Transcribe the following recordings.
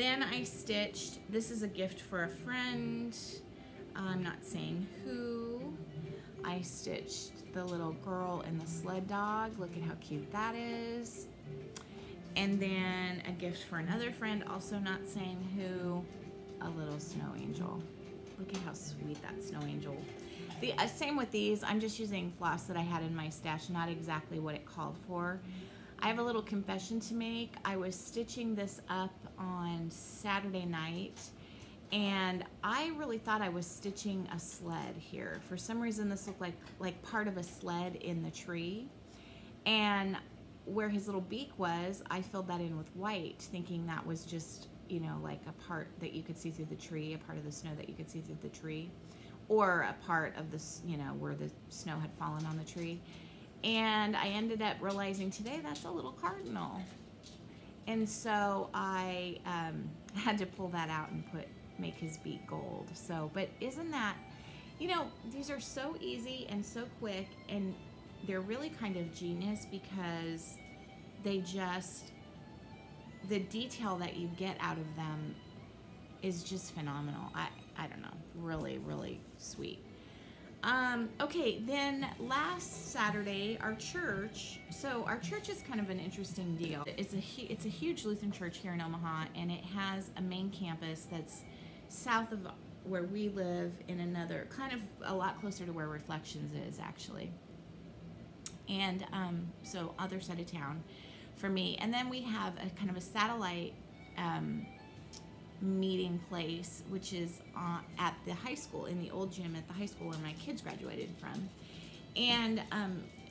Then I stitched, this is a gift for a friend, I'm not saying who. I stitched the little girl and the sled dog. Look at how cute that is. And then a gift for another friend, also not saying who, a little snow angel. Look at how sweet that snow angel. The same with these, I'm just using floss that I had in my stash, not exactly what it called for. I have a little confession to make. I was stitching this up on Saturday night, and I really thought I was stitching a sled here. For some reason, this looked like part of a sled in the tree. And where his little beak was, I filled that in with white, thinking that was just, you know, like a part that you could see through the tree, a part of the snow that you could see through the tree, or a part of this, you know, where the snow had fallen on the tree. And I ended up realizing today that's a little cardinal. And so I had to pull that out and make his beak gold. So, but isn't that, you know, these are so easy and so quick, and they're really kind of genius because they just, the detail that you get out of them is just phenomenal. I don't know, really, really sweet. Okay, then last Saturday, our church, so our church is kind of an interesting deal. It's a huge Lutheran church here in Omaha, and it has a main campus that's south of where we live, in another, kind of a lot closer to where Reflections is, actually. And so other side of town for me. And then we have a kind of a satellite meeting place, which is at the high school, in the old gym at the high school where my kids graduated from. And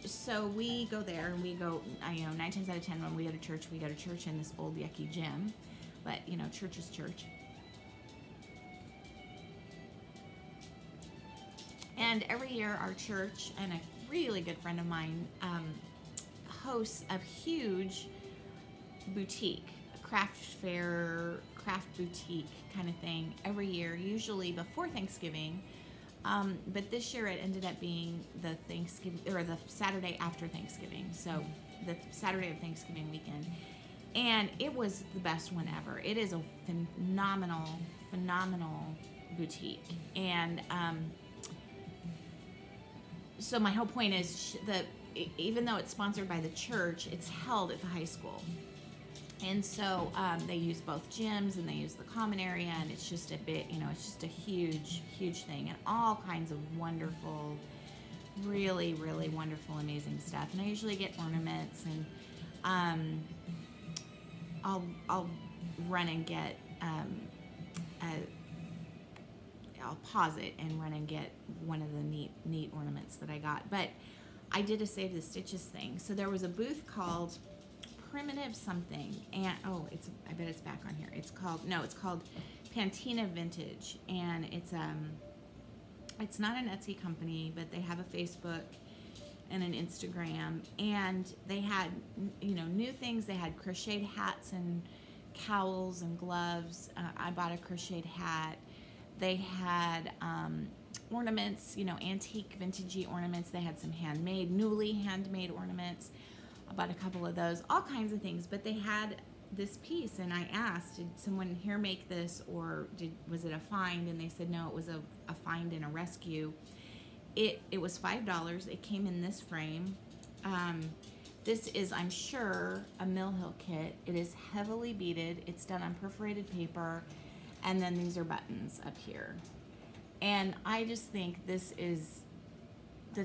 so we go there, and we go, you know, 9 times out of 10 when we go to church in this old yucky gym. But, you know, church is church. And every year our church, and a really good friend of mine, hosts a huge boutique, a craft fair, craft boutique kind of thing every year, usually before Thanksgiving. But this year it ended up being the Thanksgiving, or the Saturday after Thanksgiving, so the Saturday of Thanksgiving weekend. And it was the best one ever. It is a phenomenal boutique. And so my whole point is that even though it's sponsored by the church, it's held at the high school. And so they use both gyms, and they use the common area, and it's just a bit, you know, it's just a huge thing, and all kinds of wonderful, really wonderful, amazing stuff. And I usually get ornaments, and I'll run and get I'll pause it and run and get one of the neat ornaments that I got. But I did a Save the Stitches thing. So there was a booth called Primitive something, and oh, I bet it's back on here. It's called Pantina Vintage, and it's not an Etsy company, but they have a Facebook and an Instagram, and they had, you know, new things. They had crocheted hats and cowls and gloves. I bought a crocheted hat. They had ornaments, you know, antique, vintagey ornaments. They had some newly handmade ornaments. I bought a couple of those, all kinds of things. But they had this piece, and I asked, did someone here make this, or was it a find? And they said no, it was a find and a rescue. It was $5. It came in this frame. This is, I'm sure, a Mill Hill kit. It is heavily beaded. It's done on perforated paper. And then these are buttons up here. And I just think the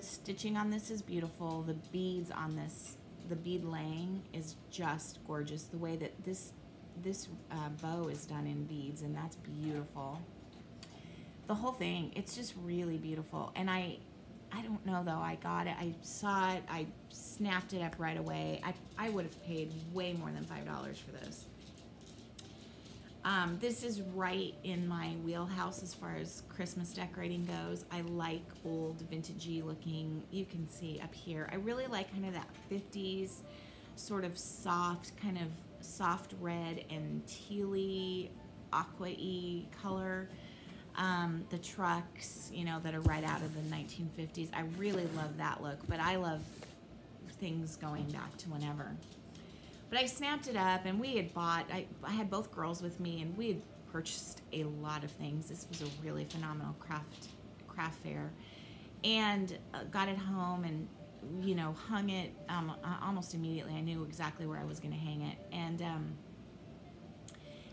stitching on this is beautiful. The beads on this, the bead laying is just gorgeous. The way that this bow is done in beads, and that's beautiful. The whole thing, it's just really beautiful. And I don't know though, I got it, I saw it, I snapped it up right away. I would have paid way more than $5 for this. This is right in my wheelhouse as far as Christmas decorating goes. I like old vintagey looking, you can see up here. I really like kind of that 50s sort of soft, kind of soft red and tealy, aqua-y color. The trucks, you know, that are right out of the 1950s. I really love that look, but I love things going back to whenever. But But I snapped it up, and we had bought, I had both girls with me, and we had purchased a lot of things. This was a really phenomenal craft fair. And got it home and, you know, hung it almost immediately. I knew exactly where I was going to hang it. And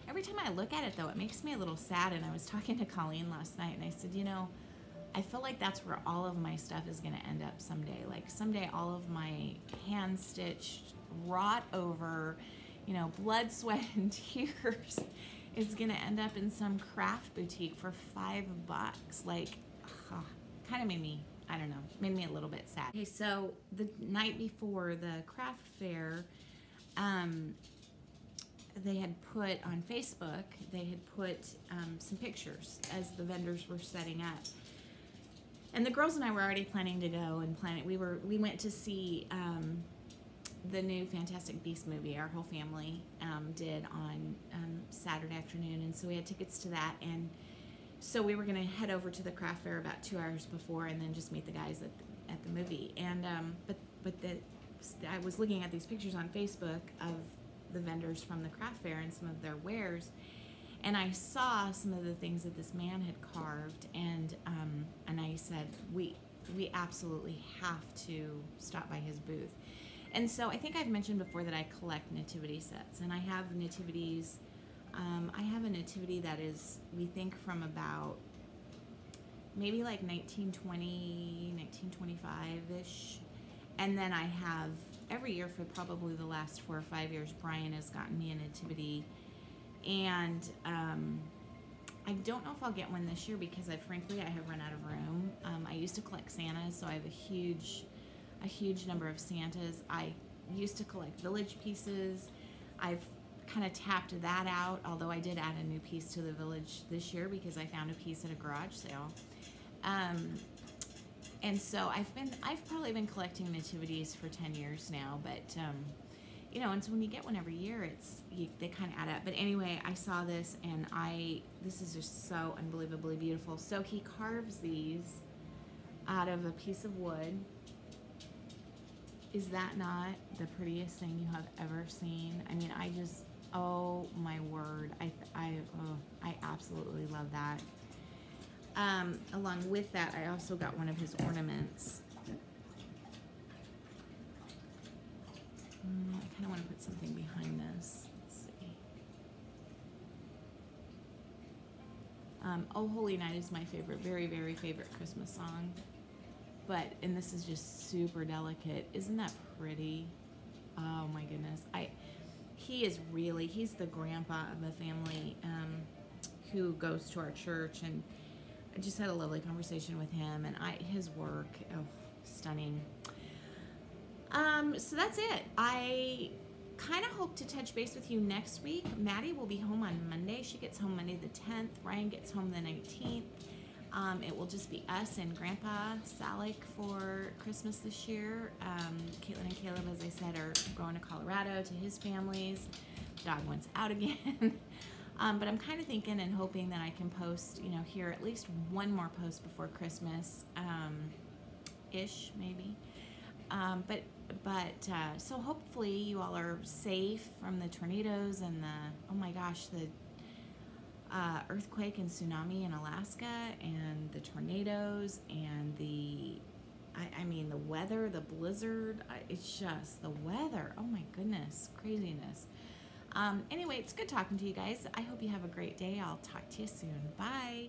every time I look at it, though, it makes me a little sad. And I was talking to Colleen last night, and I said, you know, I feel like that's where all of my stuff is going to end up someday. Like someday all of my hand-stitched, wrought over, you know, blood, sweat, and tears is going to end up in some craft boutique for $5. Like, kind of made me, I don't know, made me a little bit sad. Okay, so the night before the craft fair, they had put on Facebook, they had put some pictures as the vendors were setting up. And the girls and I were already planning to go and plan it. We went to see the new Fantastic Beasts movie. Our whole family did on Saturday afternoon, and so we had tickets to that. And so we were going to head over to the craft fair about 2 hours before, and then just meet the guys at the movie. And I was looking at these pictures on Facebook of the vendors from the craft fair and some of their wares, and I saw some of the things that this man had carved, and I said, we absolutely have to stop by his booth. And so I think I've mentioned before that I collect nativity sets, and I have nativities. I have a nativity that is, we think, from about maybe like 1920, 1925-ish. And then I have, every year for probably the last 4 or 5 years, Brian has gotten me a nativity. And I don't know if I'll get one this year because frankly I have run out of room. I used to collect Santas, so I have a huge number of Santas. I used to collect village pieces. I've kind of tapped that out, although I did add a new piece to the village this year because I found a piece at a garage sale. And so I've probably been collecting nativities for 10 years now, but you know, and so when you get one every year, they kind of add up. But anyway, I saw this, and this is just so unbelievably beautiful. So he carves these out of a piece of wood. Is that not the prettiest thing you have ever seen? I mean, oh my word, I absolutely love that. Along with that, I also got one of his ornaments. I kind of want to put something behind this. Let's see. Oh Holy Night is my favorite, very, very favorite Christmas song. And this is just super delicate. Isn't that pretty? Oh my goodness. He's the grandpa of the family who goes to our church, and I just had a lovely conversation with him, and his work, oh, stunning. So that's it. I kind of hope to touch base with you next week. Maddie will be home on Monday. She gets home Monday the 10th. Ryan gets home the 19th. It will just be us and Grandpa Salik for Christmas this year. Caitlin and Caleb, as I said, are going to Colorado to his families. The dog wants out again. But I'm kind of thinking and hoping that I can post, you know, here at least one more post before Christmas, ish maybe. So hopefully you all are safe from the tornadoes and oh my gosh, the earthquake and tsunami in Alaska, and the tornadoes, and the weather, the blizzard. It's just the weather. Oh my goodness, craziness. Anyway, it's good talking to you guys. I hope you have a great day. I'll talk to you soon. Bye.